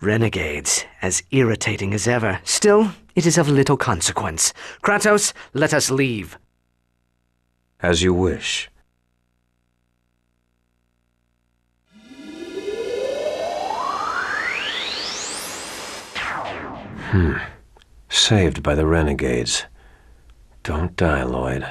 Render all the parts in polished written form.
Renegades, as irritating as ever. Still, it is of little consequence. Kratos, let us leave. As you wish. Saved by the renegades. Don't die, Lloyd.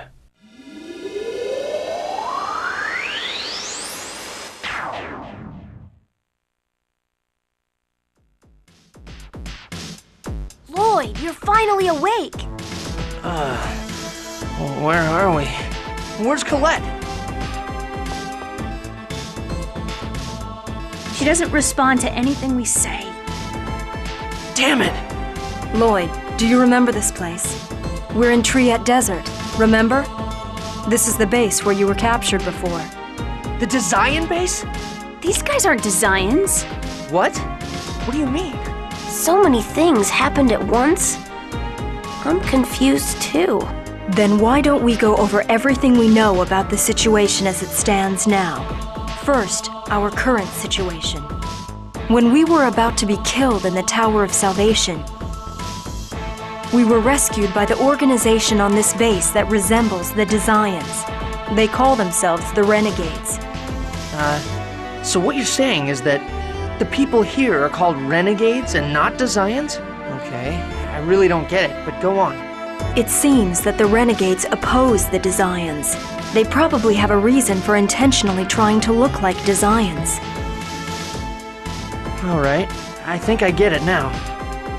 Lloyd, you're finally awake! Where are we? Where's Colette? She doesn't respond to anything we say. Damn it! Lloyd, do you remember this place? We're in Triet Desert, remember? This is the base where you were captured before. The Desian base? These guys aren't Desians. What? What do you mean? So many things happened at once. I'm confused too. Then why don't we go over everything we know about the situation as it stands now? First, our current situation. When we were about to be killed in the Tower of Salvation, we were rescued by the organization on this base that resembles the Desians. They call themselves the Renegades. So what you're saying is that the people here are called Renegades and not Desians? Okay, I really don't get it, but go on. It seems that the Renegades oppose the Desians. They probably have a reason for intentionally trying to look like Desians. All right, I think I get it now.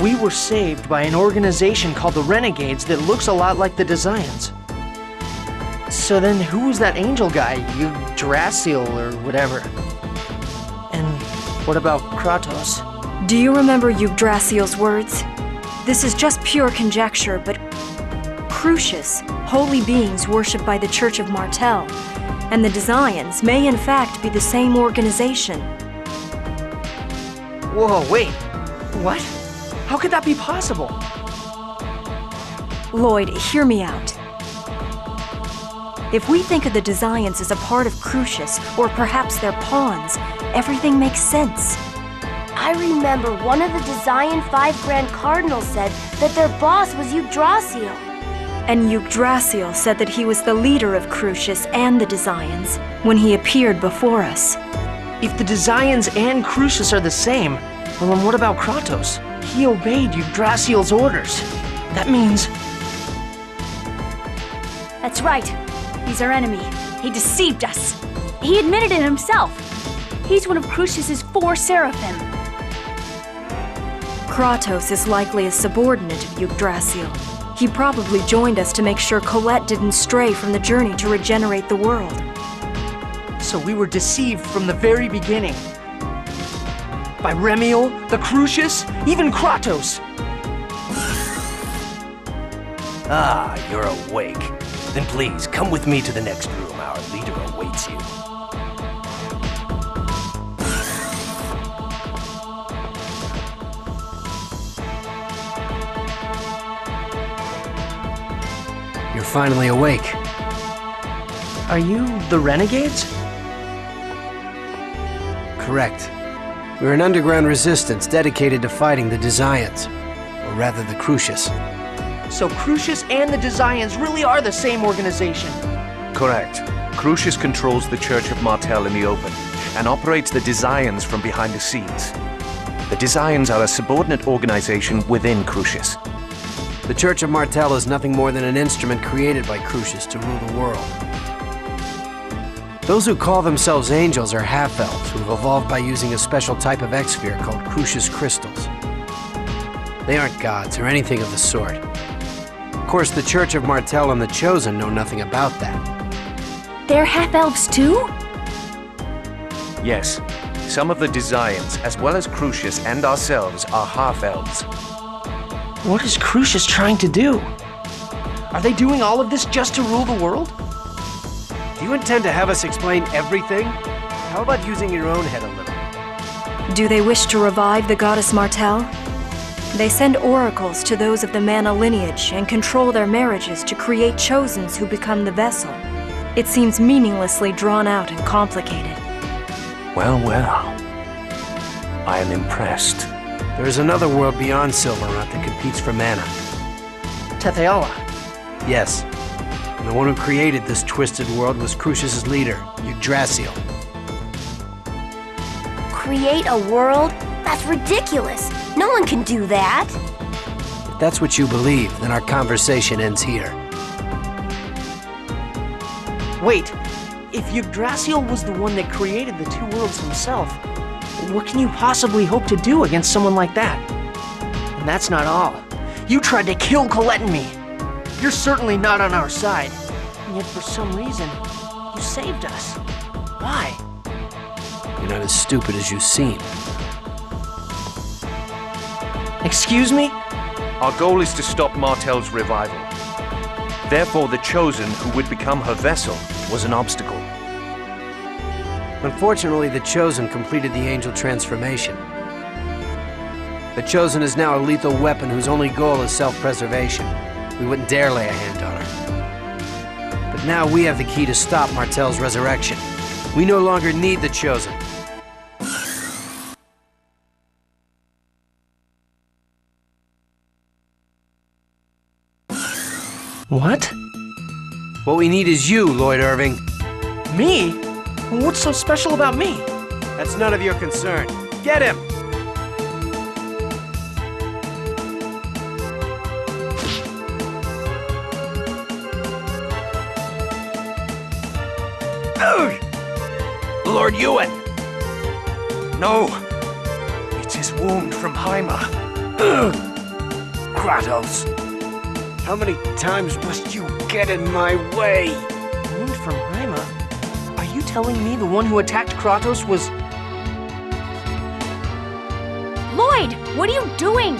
We were saved by an organization called the Renegades that looks a lot like the Desians. So then who was that angel guy, Yggdrasil or whatever? And what about Kratos? Do you remember Yggdrasil's words? This is just pure conjecture, but Crucius, holy beings worshipped by the Church of Martel, and the Desians may in fact be the same organization. Whoa, wait. What? How could that be possible? Lloyd, hear me out. If we think of the Desians as a part of Crucius, or perhaps their pawns, everything makes sense. I remember one of the Desian 5 Grand Cardinals said that their boss was Yggdrasil. And Yggdrasil said that he was the leader of Crucius and the Desians when he appeared before us. If the Desians and Crucius are the same, well then what about Kratos? He obeyed Yggdrasil's orders. That means... That's right. He's our enemy. He deceived us. He admitted it himself. He's one of Crucius's 4 seraphim. Kratos is likely a subordinate of Yggdrasil. He probably joined us to make sure Colette didn't stray from the journey to regenerate the world. So we were deceived from the very beginning. By Remiel, the Crucius, even Kratos. Ah, you're awake. Then please, come with me to the next room. Our leader awaits you. You're finally awake. Are you the Renegades? Correct. We're an underground resistance dedicated to fighting the Desians, or rather the Crucius. So Crucius and the Desians really are the same organization. Correct. Crucius controls the Church of Martel in the open and operates the Desians from behind the scenes. The Desians are a subordinate organization within Crucius. The Church of Martel is nothing more than an instrument created by Crucius to rule the world. Those who call themselves angels are half-elves who have evolved by using a special type of X-sphere called Crucius crystals. They aren't gods or anything of the sort. Of course, the Church of Martel and the Chosen know nothing about that. They're half-elves too? Yes, some of the Desians, as well as Crucius and ourselves, are half-elves. What is Crucius trying to do? Are they doing all of this just to rule the world? Do you intend to have us explain everything? How about using your own head a little? Do they wish to revive the goddess Martel? They send oracles to those of the Mana lineage and control their marriages to create Chosens who become the vessel. It seems meaninglessly drawn out and complicated. Well, well. I am impressed. There is another world beyond Silverrot that competes for mana. Tetheala. Yes. And the one who created this twisted world was Crucius's leader, Yggdrasil. Create a world? That's ridiculous. No one can do that. If that's what you believe, then our conversation ends here. Wait, if Yggdrasil was the one that created the two worlds himself, what can you possibly hope to do against someone like that? And that's not all. You tried to kill Colette and me. You're certainly not on our side. And yet for some reason, you saved us. Why? You're not as stupid as you seem. Excuse me? Our goal is to stop Martel's revival. Therefore, the Chosen, who would become her vessel, was an obstacle. Unfortunately, the Chosen completed the Angel transformation. The Chosen is now a lethal weapon whose only goal is self-preservation. We wouldn't dare lay a hand on her. But now we have the key to stop Martel's resurrection. We no longer need the Chosen. What? What we need is you, Lloyd Irving. Me? What's so special about me? That's none of your concern. Get him! Lord Ewan! No! It's his wound from Hyma. Kratos! How many times must you get in my way? Wound from Hyma? Are you telling me the one who attacked Kratos was... Lloyd, what are you doing?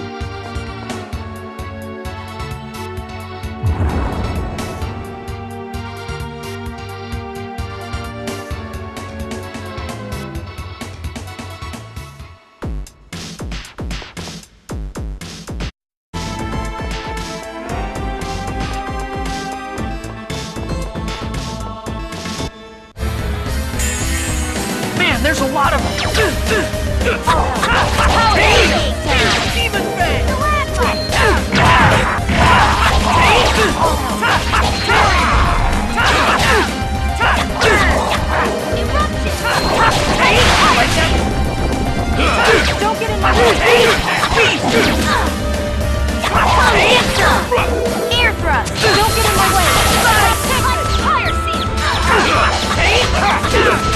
Man, there's a lot of them! Demon Fang! Don't get in my way! Ear thrust! Don't get in my way! Fire seed! Eruption!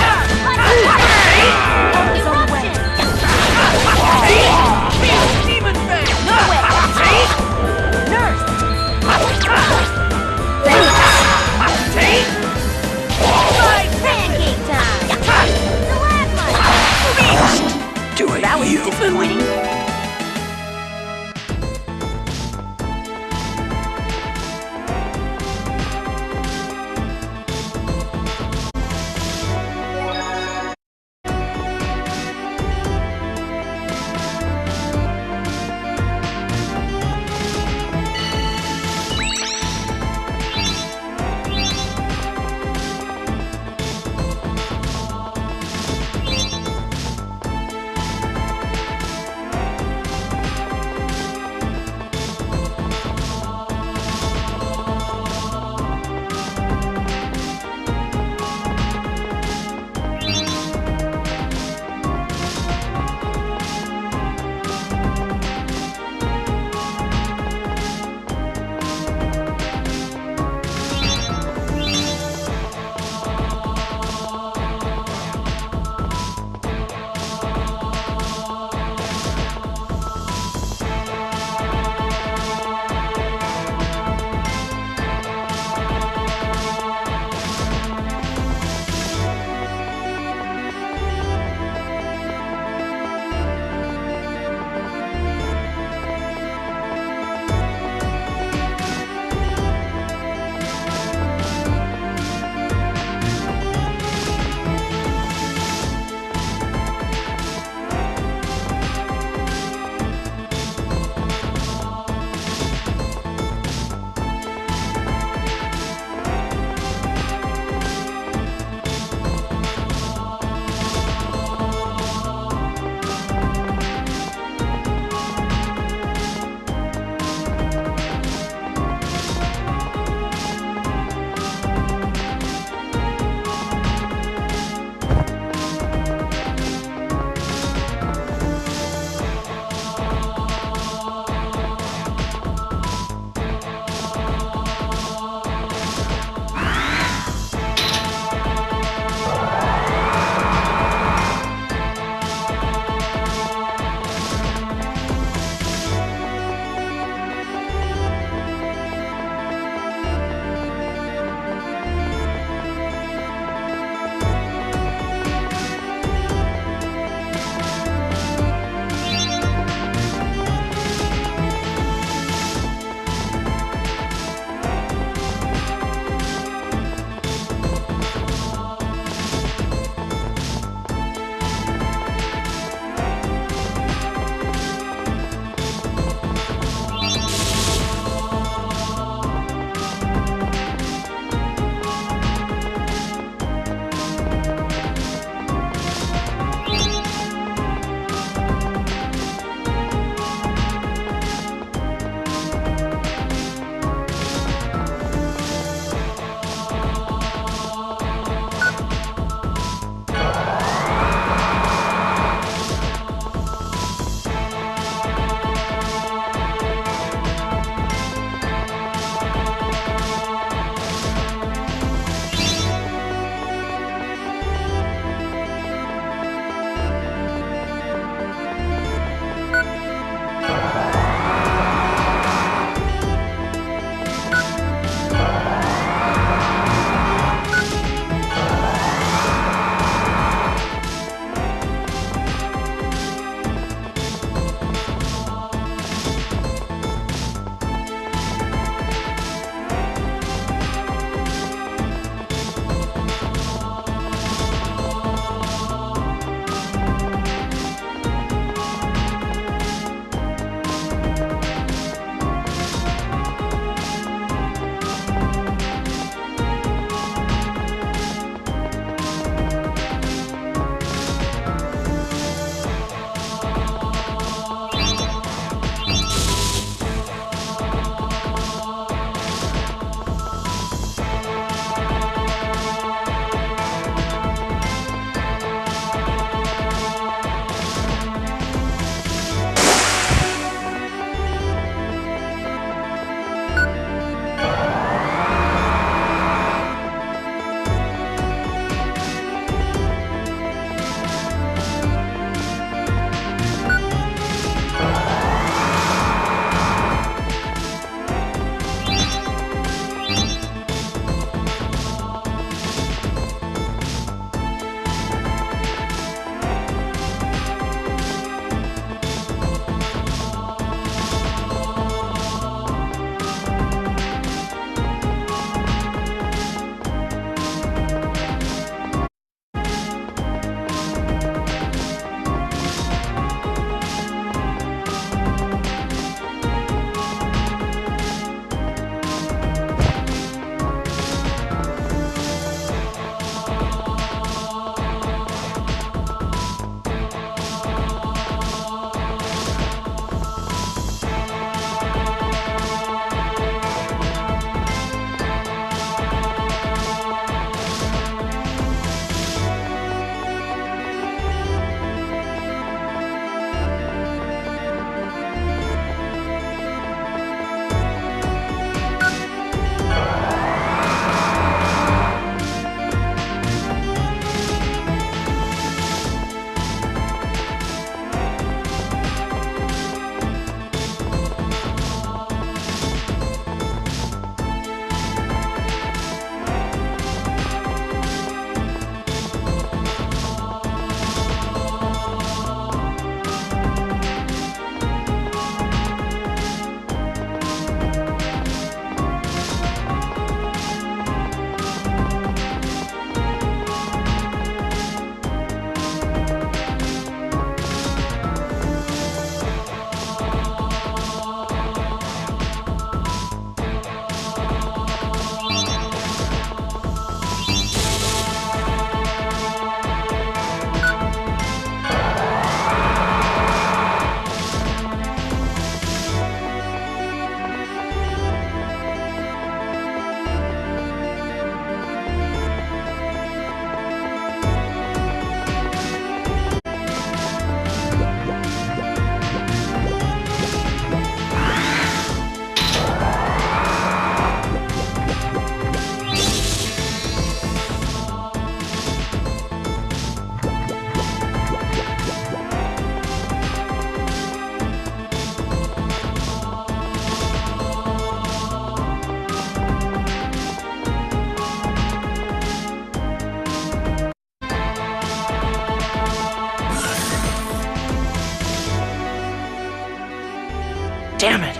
Damn it!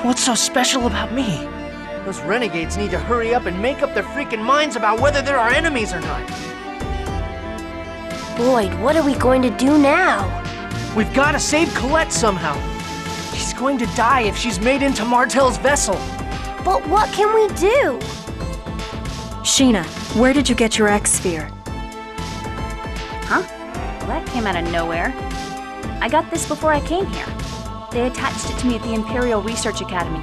What's so special about me? Those renegades need to hurry up and make up their freaking minds about whether they're our enemies or not. Lloyd, what are we going to do now? We've got to save Colette somehow. She's going to die if she's made into Martel's vessel. But what can we do? Sheena, where did you get your X-Sphere? Huh? Well, that came out of nowhere. I got this before I came here. They attached it to me at the Imperial Research Academy.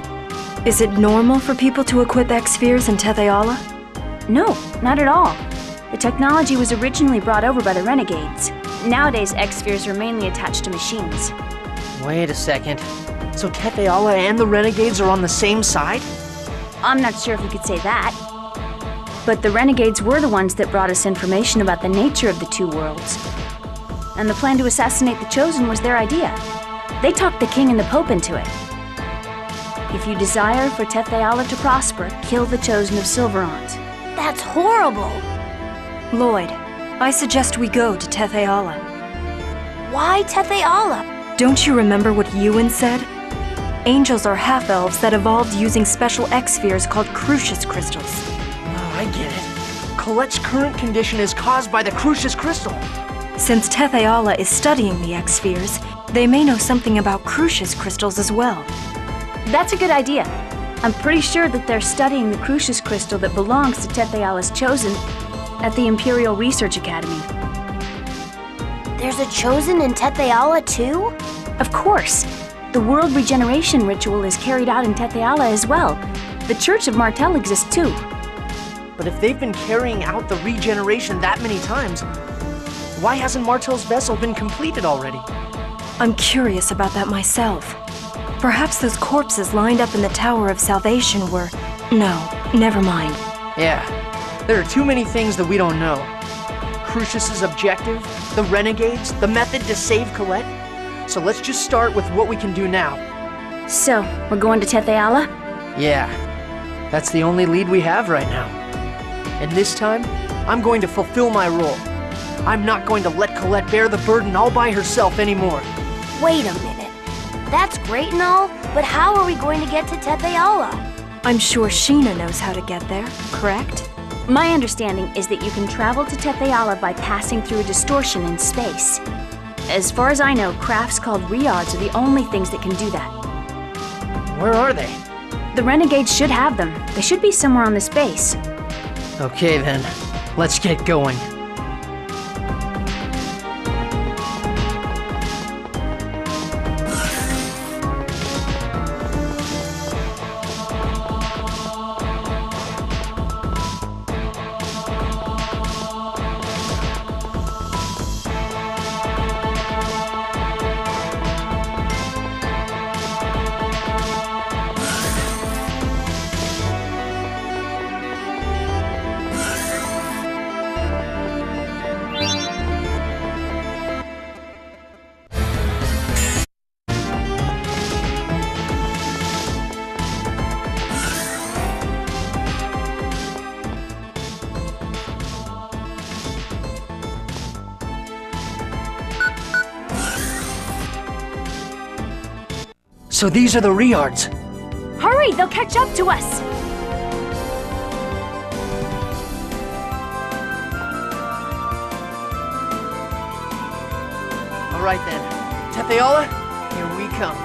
Is it normal for people to equip X-Spheres in Tetheala? No, not at all. The technology was originally brought over by the Renegades. Nowadays, X-Spheres are mainly attached to machines. Wait a second. So Tetheala and the Renegades are on the same side? I'm not sure if you could say that. But the Renegades were the ones that brought us information about the nature of the two worlds. And the plan to assassinate the Chosen was their idea. They talked the King and the Pope into it. If you desire for Tetheala to prosper, kill the Chosen of Silverant. That's horrible. Lloyd, I suggest we go to Tetheala. Why Tetheala? Don't you remember what Ewan said? Angels are half-elves that evolved using special X-Spheres called Crucius crystals. Oh, I get it. Colette's current condition is caused by the Crucius crystal. Since Tetheala is studying the X-Spheres, they may know something about Crucius crystals as well. That's a good idea. I'm pretty sure that they're studying the Crucius crystal that belongs to Tetheala's Chosen at the Imperial Research Academy. There's a Chosen in Tetheala too? Of course. The world regeneration ritual is carried out in Tetheala as well. The Church of Martel exists too. But if they've been carrying out the regeneration that many times, why hasn't Martel's vessel been completed already? I'm curious about that myself. Perhaps those corpses lined up in the Tower of Salvation were... No, never mind. Yeah, there are too many things that we don't know. Crucius's objective, the Renegades, the method to save Colette. So let's just start with what we can do now. So, we're going to Tetheala? Yeah, that's the only lead we have right now. And this time, I'm going to fulfill my role. I'm not going to let Colette bear the burden all by herself anymore. Wait a minute. That's great and all, but how are we going to get to Tetheala? I'm sure Sheena knows how to get there, correct? My understanding is that you can travel to Tetheala by passing through a distortion in space. As far as I know, crafts called Riods are the only things that can do that. Where are they? The Renegades should have them. They should be somewhere on this base. Okay then, let's get going. So these are the Riods. Hurry, they'll catch up to us! All right then, Tetheala, here we come.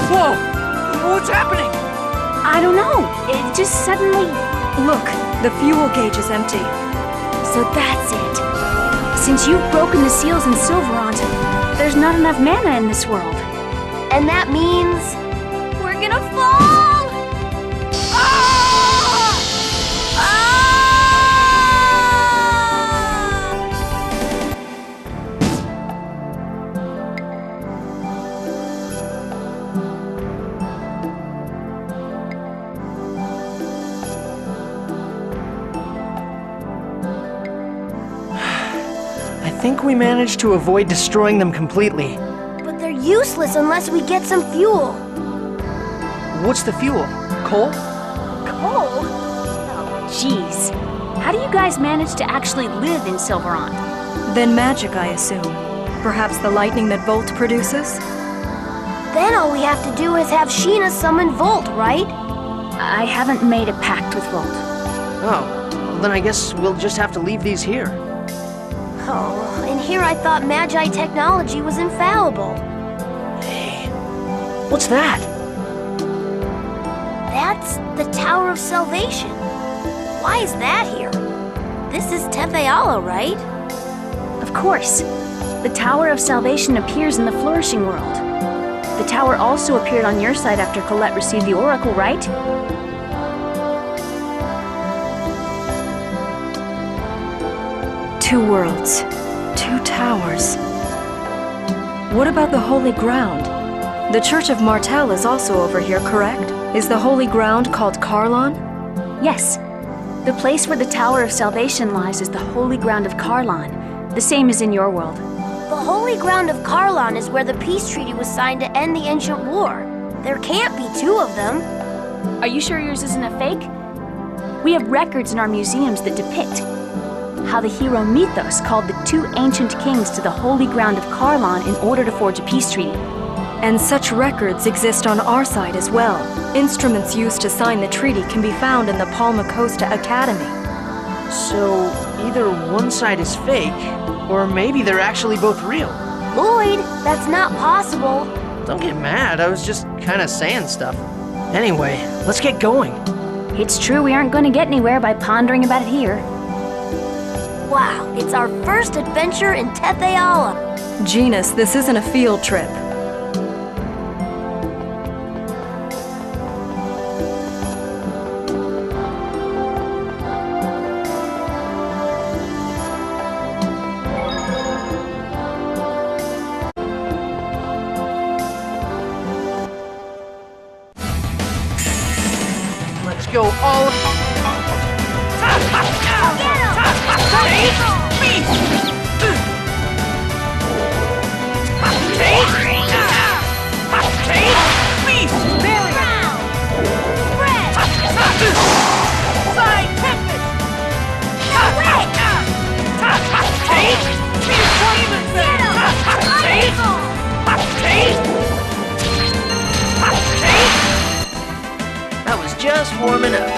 Whoa! What's happening? I don't know. It just suddenly... Look, the fuel gauge is empty. So that's it. Since you've broken the seals in Silverant, there's not enough mana in this world. And that means... We're gonna fall! Ah! Ah! I think we managed to avoid destroying them completely. But they're useless unless we get some fuel. What's the fuel? Coal? Coal? Jeez. How do you guys manage to actually live in Silverant? Then magic, I assume. Perhaps the lightning that Volt produces? Then all we have to do is have Sheena summon Volt, right? I haven't made a pact with Volt. Oh, well, then I guess we'll just have to leave these here. Oh, and here I thought Magi technology was infallible. Hey, what's that? That's the Tower of Salvation. Why is that here? This is Tetheala, right? Of course. The Tower of Salvation appears in the Flourishing World. The tower also appeared on your side after Colette received the Oracle, right? Two worlds, two towers. What about the Holy Ground? The Church of Martel is also over here, correct? Is the Holy Ground called Carlon? Yes. The place where the Tower of Salvation lies is the Holy Ground of Carlon, the same as in your world. The Holy Ground of Carlon is where the peace treaty was signed to end the ancient war. There can't be two of them. Are you sure yours isn't a fake? We have records in our museums that depict how the hero Mythos called the two ancient kings to the Holy Ground of Carlon in order to forge a peace treaty. And such records exist on our side as well. Instruments used to sign the treaty can be found in the Palma Costa Academy. So, either one side is fake, or maybe they're actually both real. Lloyd, that's not possible. Don't get mad, I was just kinda saying stuff. Anyway, let's get going. It's true we aren't going to get anywhere by pondering about it here. Wow, it's our first adventure in Tetheala. Genus, this isn't a field trip. Let's go all... That was just warming up.